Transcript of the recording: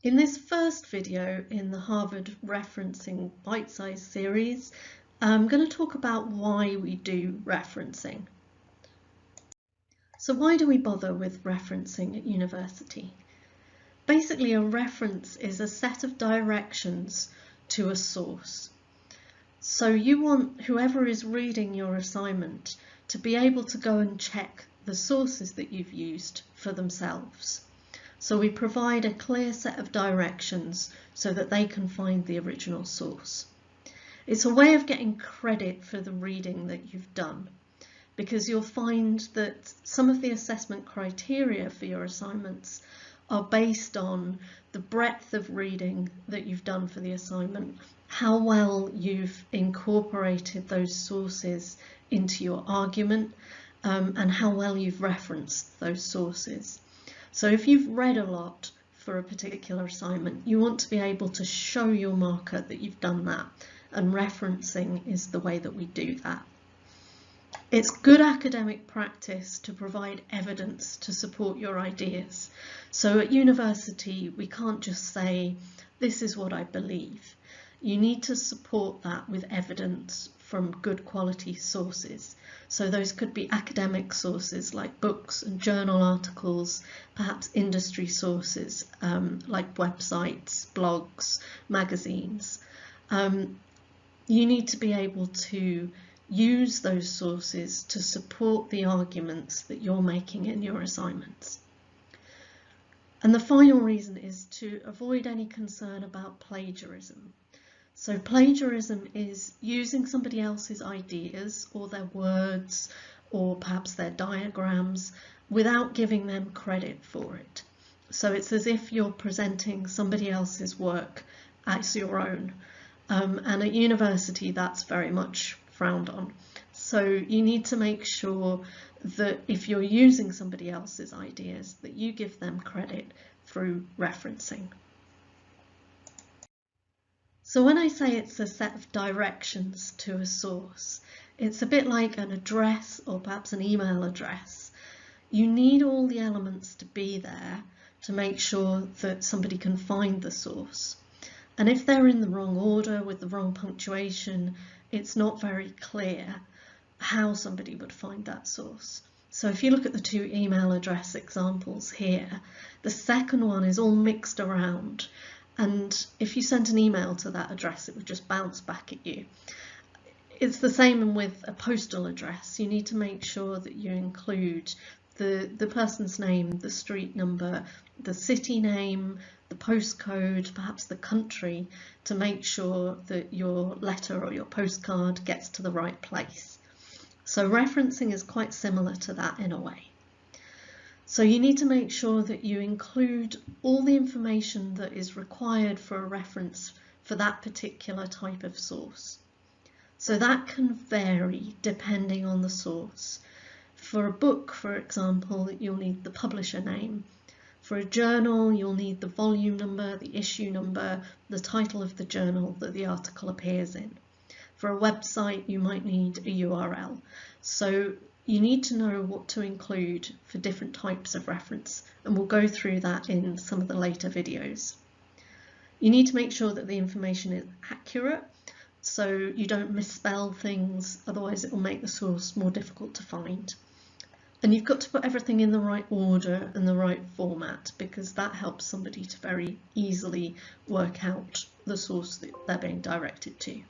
In this first video in the Harvard Referencing Bite-Size series, I'm going to talk about why we do referencing. So why do we bother with referencing at university? Basically, a reference is a set of directions to a source. So you want whoever is reading your assignment to be able to go and check the sources that you've used for themselves. So we provide a clear set of directions so that they can find the original source. It's a way of getting credit for the reading that you've done, because you'll find that some of the assessment criteria for your assignments are based on the breadth of reading that you've done for the assignment, how well you've incorporated those sources into your argument, and how well you've referenced those sources. So if you've read a lot for a particular assignment, you want to be able to show your marker that you've done that, and referencing is the way that we do that. It's good academic practice to provide evidence to support your ideas. So at university, we can't just say, this is what I believe. You need to support that with evidence from good quality sources. So those could be academic sources like books and journal articles, perhaps industry sources like websites, blogs, magazines. You need to be able to use those sources to support the arguments that you're making in your assignments. And the final reason is to avoid any concern about plagiarism. So plagiarism is using somebody else's ideas or their words or perhaps their diagrams without giving them credit for it. So it's as if you're presenting somebody else's work as your own. And at university, that's very much frowned on. So you need to make sure that if you're using somebody else's ideas, that you give them credit through referencing. So when I say it's a set of directions to a source, it's a bit like an address or perhaps an email address. You need all the elements to be there to make sure that somebody can find the source. And if they're in the wrong order with the wrong punctuation, it's not very clear how somebody would find that source. So if you look at the two email address examples here, the second one is all mixed around. And if you sent an email to that address, it would just bounce back at you. It's the same with a postal address. You need to make sure that you include the person's name, the street number, the city name, the postcode, perhaps the country, to make sure that your letter or your postcard gets to the right place. So referencing is quite similar to that in a way. So you need to make sure that you include all the information that is required for a reference for that particular type of source. So that can vary depending on the source. For a book, for example, you'll need the publisher name. For a journal, you'll need the volume number, the issue number, the title of the journal that the article appears in. For a website, you might need a URL. So you need to know what to include for different types of reference, and we'll go through that in some of the later videos. You need to make sure that the information is accurate, so you don't misspell things, otherwise it will make the source more difficult to find. And you've got to put everything in the right order and the right format, because that helps somebody to very easily work out the source that they're being directed to.